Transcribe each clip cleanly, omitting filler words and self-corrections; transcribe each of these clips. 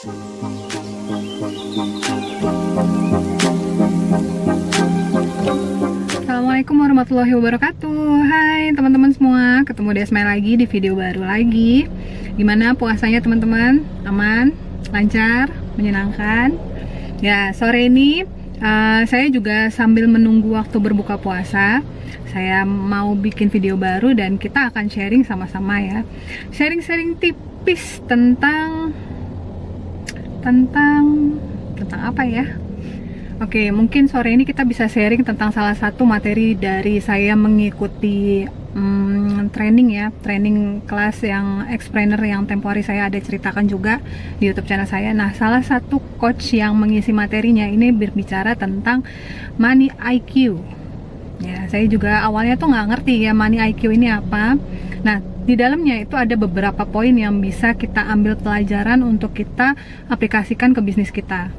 Assalamualaikum warahmatullahi wabarakatuh. Hai teman-teman semua, ketemu Desmai lagi di video baru lagi. Gimana puasanya teman-teman? Aman? Lancar? Menyenangkan? Ya, sore ini saya juga sambil menunggu waktu berbuka puasa, saya mau bikin video baru dan kita akan sharing sama-sama ya. Sharing-sharing tipis tentang apa ya? Oke, mungkin sore ini kita bisa sharing tentang salah satu materi dari saya mengikuti training kelas yang Explainer yang tempo hari saya ada ceritakan juga di YouTube channel saya. Nah, salah satu coach yang mengisi materinya ini berbicara tentang money IQ. Ya, saya juga awalnya tuh nggak ngerti ya money IQ ini apa. Nah, di dalamnya itu ada beberapa poin yang bisa kita ambil pelajaran untuk kita aplikasikan ke bisnis kita.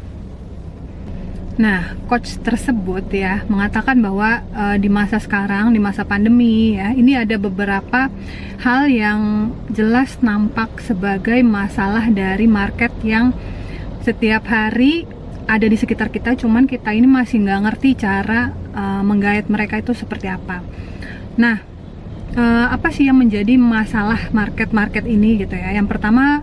Nah, coach tersebut ya mengatakan bahwa di masa sekarang, di masa pandemi ya, ini ada beberapa hal yang jelas nampak sebagai masalah dari market yang setiap hari ada di sekitar kita, cuman kita ini masih nggak ngerti cara menggait mereka itu seperti apa. Nah, apa sih yang menjadi masalah market ini gitu ya? Yang pertama,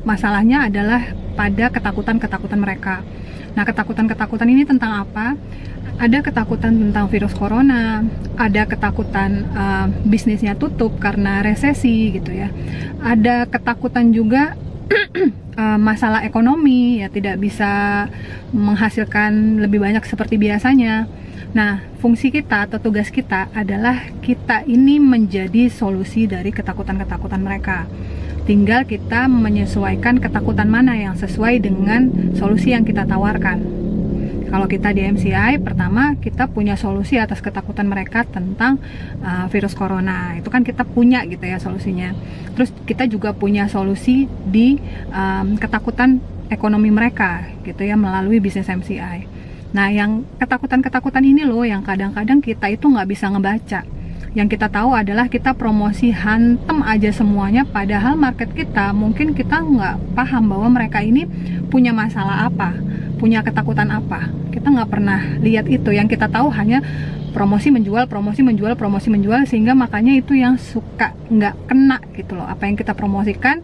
masalahnya adalah pada ketakutan mereka. Nah, ketakutan ini tentang apa? Ada ketakutan tentang virus corona, ada ketakutan bisnisnya tutup karena resesi gitu ya. Ada ketakutan juga masalah ekonomi ya, tidak bisa menghasilkan lebih banyak seperti biasanya. Nah, fungsi kita atau tugas kita adalah kita ini menjadi solusi dari ketakutan mereka. Tinggal kita menyesuaikan ketakutan mana yang sesuai dengan solusi yang kita tawarkan. Kalau kita di MCI, pertama kita punya solusi atas ketakutan mereka tentang virus corona. Itu kan kita punya gitu ya solusinya. Terus kita juga punya solusi di ketakutan ekonomi mereka gitu ya melalui bisnis MCI. Nah, yang ketakutan ini loh yang kadang-kadang kita itu nggak bisa ngebaca. Yang kita tahu adalah kita promosi hantem aja semuanya, padahal market kita mungkin kita nggak paham bahwa mereka ini punya masalah apa, punya ketakutan apa. Kita nggak pernah lihat itu. Yang kita tahu hanya promosi menjual, sehingga makanya itu yang suka nggak kena gitu loh. Apa yang kita promosikan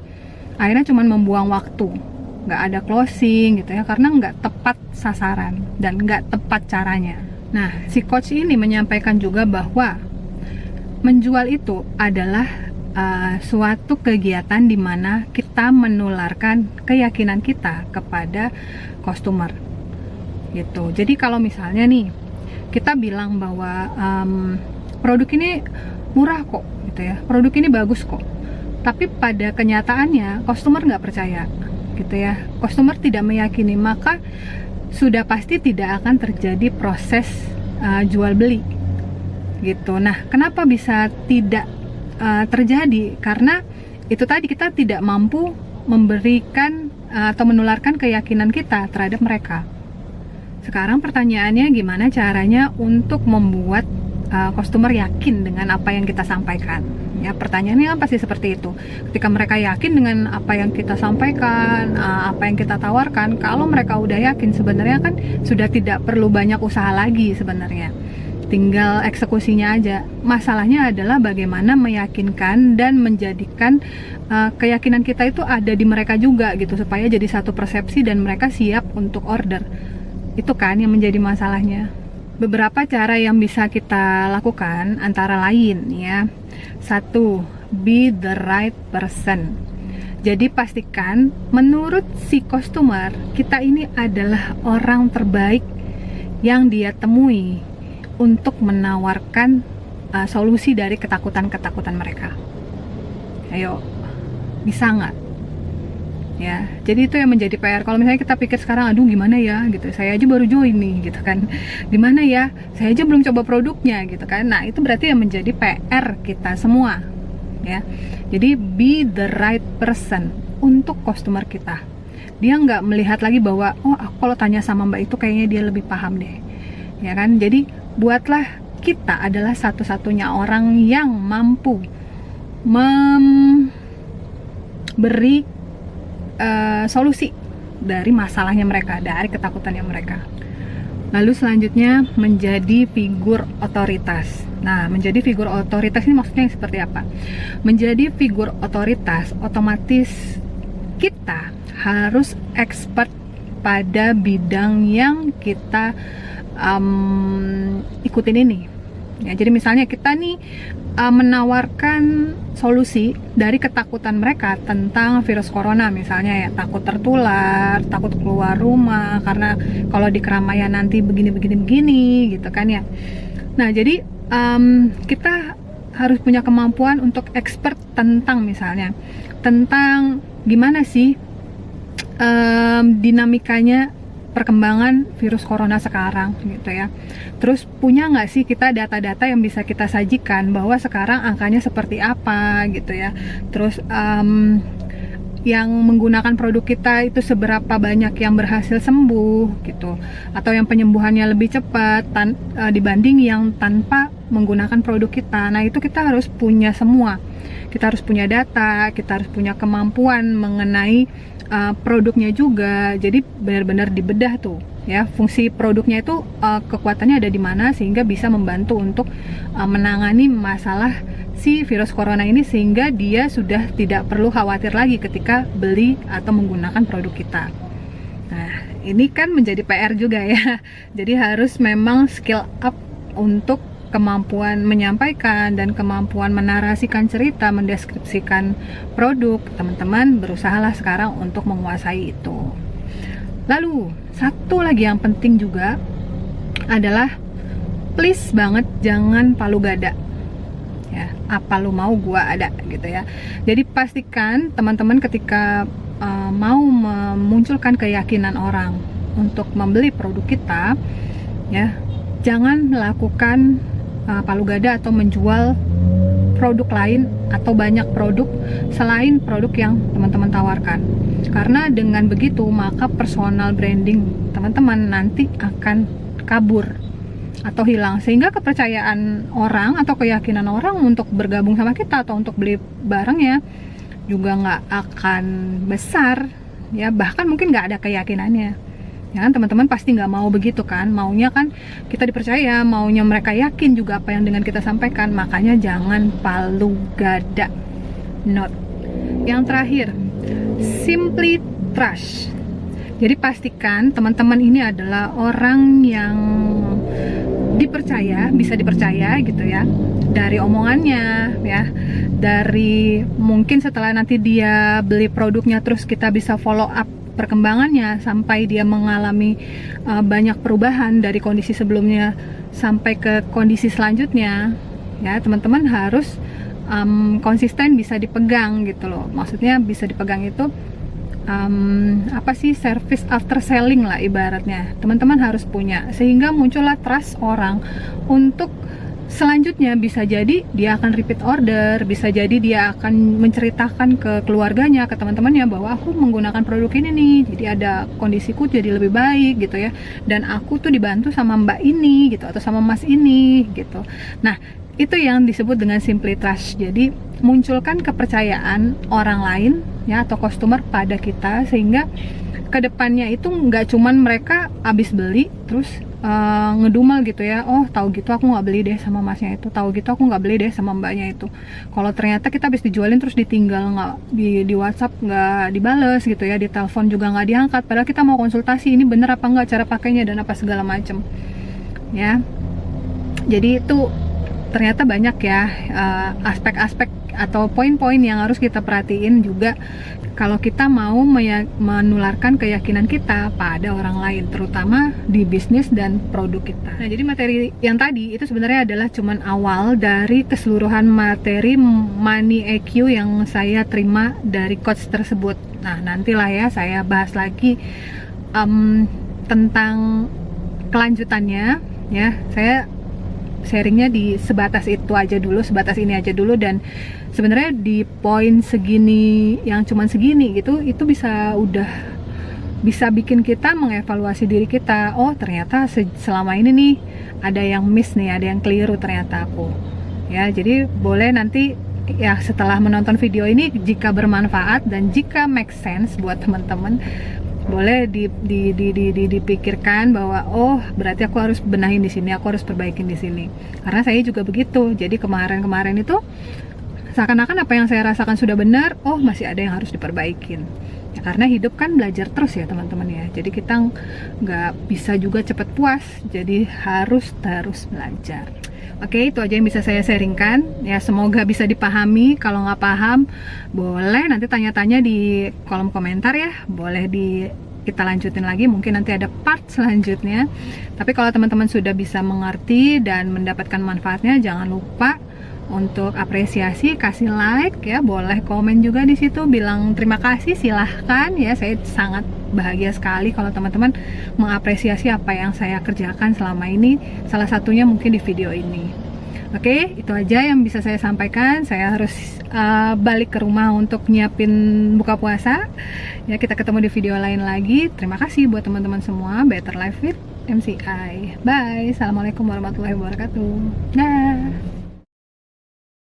akhirnya cuma membuang waktu, nggak ada closing gitu ya, karena nggak tepat sasaran dan nggak tepat caranya. Nah, si coach ini menyampaikan juga bahwa menjual itu adalah suatu kegiatan di mana kita menularkan keyakinan kita kepada customer gitu. Jadi kalau misalnya nih kita bilang bahwa produk ini murah kok gitu ya, produk ini bagus kok, tapi pada kenyataannya customer nggak percaya gitu ya, customer tidak meyakini, maka sudah pasti tidak akan terjadi proses jual beli gitu. Nah, kenapa bisa tidak terjadi? Karena itu tadi, kita tidak mampu memberikan atau menularkan keyakinan kita terhadap mereka. Sekarang pertanyaannya, gimana caranya untuk membuat customer yakin dengan apa yang kita sampaikan? Ya, pertanyaannya pasti seperti itu. Ketika mereka yakin dengan apa yang kita sampaikan, apa yang kita tawarkan, kalau mereka udah yakin, sebenarnya kan sudah tidak perlu banyak usaha lagi sebenarnya. Tinggal eksekusinya aja. Masalahnya adalah bagaimana meyakinkan dan menjadikan keyakinan kita itu ada di mereka juga gitu, supaya jadi satu persepsi dan mereka siap untuk order. Itu kan yang menjadi masalahnya. Beberapa cara yang bisa kita lakukan antara lain ya. 1. Be the right person. Jadi pastikan menurut si customer kita ini adalah orang terbaik yang dia temui untuk menawarkan solusi dari ketakutan mereka. Ayo, bisa nggak? Ya, jadi itu yang menjadi PR. Kalau misalnya kita pikir sekarang, aduh gimana ya gitu, saya aja baru join nih gitu kan, gimana ya, saya aja belum coba produknya gitu kan. Nah, itu berarti yang menjadi PR kita semua ya. Jadi be the right person untuk customer kita. Dia nggak melihat lagi bahwa, oh aku kalau tanya sama mbak itu kayaknya dia lebih paham deh, ya kan. Jadi buatlah kita adalah satu-satunya orang yang mampu memberi solusi dari masalahnya mereka, dari ketakutannya mereka. Lalu selanjutnya menjadi figur otoritas. Nah, menjadi figur otoritas ini maksudnya seperti apa? Menjadi figur otoritas, otomatis kita harus expert pada bidang yang kita ikutin ini. Ya, jadi misalnya kita nih menawarkan solusi dari ketakutan mereka tentang virus corona, misalnya ya, takut tertular, takut keluar rumah karena kalau di keramaian nanti begini gitu kan ya. Nah, jadi kita harus punya kemampuan untuk expert tentang misalnya tentang gimana sih dinamikanya perkembangan virus corona sekarang gitu ya. Terus punya nggak sih kita data-data yang bisa kita sajikan bahwa sekarang angkanya seperti apa gitu ya. Terus yang menggunakan produk kita itu seberapa banyak yang berhasil sembuh gitu, atau yang penyembuhannya lebih cepat dibanding yang tanpa menggunakan produk kita. Nah, itu kita harus punya semua. Kita harus punya data, kita harus punya kemampuan mengenai produknya juga. Jadi benar-benar dibedah tuh ya, fungsi produknya itu kekuatannya ada di mana sehingga bisa membantu untuk menangani masalah si virus corona ini, sehingga dia sudah tidak perlu khawatir lagi ketika beli atau menggunakan produk kita. Nah, ini kan menjadi PR juga ya. Jadi harus memang skill up untuk kemampuan menyampaikan dan kemampuan menarasikan cerita, mendeskripsikan produk. Teman-teman berusahalah sekarang untuk menguasai itu. Lalu, satu lagi yang penting juga adalah please banget jangan palu gada. Ya, apa lu mau gua ada gitu ya. Jadi pastikan teman-teman ketika mau memunculkan keyakinan orang untuk membeli produk kita, ya, jangan melakukan palu gada atau menjual produk lain atau banyak produk selain produk yang teman-teman tawarkan. Karena dengan begitu maka personal branding teman-teman nanti akan kabur atau hilang, sehingga kepercayaan orang atau keyakinan orang untuk bergabung sama kita atau untuk beli barangnya juga nggak akan besar ya, bahkan mungkin nggak ada keyakinannya ya kan. Teman-teman pasti nggak mau begitu kan, maunya kan kita dipercaya, maunya mereka yakin juga apa yang dengan kita sampaikan. Makanya jangan palu gada. Note yang terakhir, simply trust. Jadi pastikan teman-teman ini adalah orang yang dipercaya, bisa dipercaya gitu ya, dari omongannya ya, dari mungkin setelah nanti dia beli produknya terus kita bisa follow up perkembangannya sampai dia mengalami banyak perubahan dari kondisi sebelumnya sampai ke kondisi selanjutnya ya. Teman-teman harus konsisten, bisa dipegang gitu loh. Maksudnya bisa dipegang itu apa sih, service after selling lah ibaratnya. Teman-teman harus punya, sehingga muncullah trust orang untuk selanjutnya. Bisa jadi dia akan repeat order, bisa jadi dia akan menceritakan ke keluarganya, ke teman-temannya bahwa aku menggunakan produk ini nih, jadi ada kondisiku jadi lebih baik gitu ya, dan aku tuh dibantu sama mbak ini gitu, atau sama mas ini gitu. Nah, itu yang disebut dengan simply trust. Jadi munculkan kepercayaan orang lain ya, atau customer pada kita, sehingga kedepannya itu nggak cuman mereka abis beli terus ngedumel gitu ya, oh tahu gitu aku nggak beli deh sama masnya itu, tahu gitu aku nggak beli deh sama mbaknya itu. Kalau ternyata kita habis dijualin terus ditinggal, nggak di WhatsApp nggak dibales gitu ya, di telepon juga nggak diangkat, padahal kita mau konsultasi ini bener apa nggak cara pakainya dan apa segala macem ya. Jadi itu ternyata banyak ya aspek-aspek atau poin-poin yang harus kita perhatiin juga kalau kita mau menularkan keyakinan kita pada orang lain, terutama di bisnis dan produk kita. Nah, jadi materi yang tadi itu sebenarnya adalah cuman awal dari keseluruhan materi Money EQ yang saya terima dari coach tersebut. Nah, nantilah ya saya bahas lagi tentang kelanjutannya ya. Saya sharingnya di sebatas itu aja dulu, sebatas ini aja dulu. Dan sebenarnya di poin segini, yang cuman segini gitu, itu udah bisa bikin kita mengevaluasi diri kita. Oh ternyata selama ini nih ada yang miss nih, ada yang keliru ternyata aku ya. Jadi boleh nanti ya setelah menonton video ini, jika bermanfaat dan jika make sense buat teman-teman, boleh dipikirkan bahwa oh berarti aku harus benahin di sini, aku harus perbaikin di sini. Karena saya juga begitu. Jadi kemarin itu seakan-akan apa yang saya rasakan sudah benar, oh masih ada yang harus diperbaikin. Ya, karena hidup kan belajar terus ya teman-teman ya. Jadi kita nggak bisa juga cepat puas. Jadi harus terus belajar. Oke, itu aja yang bisa saya sharingkan. Ya, semoga bisa dipahami. Kalau nggak paham, boleh nanti tanya-tanya di kolom komentar ya. Boleh kita lanjutin lagi. Mungkin nanti ada part selanjutnya. Tapi kalau teman-teman sudah bisa mengerti dan mendapatkan manfaatnya, jangan lupa untuk apresiasi, kasih like ya, boleh komen juga di situ, bilang terima kasih, silahkan ya. Saya sangat bahagia sekali kalau teman-teman mengapresiasi apa yang saya kerjakan selama ini, salah satunya mungkin di video ini. Oke, itu aja yang bisa saya sampaikan. Saya harus balik ke rumah untuk nyiapin buka puasa ya. Kita ketemu di video lain lagi. Terima kasih buat teman-teman semua. Better Life with MCI. Bye. Assalamualaikum warahmatullahi wabarakatuh. Dah.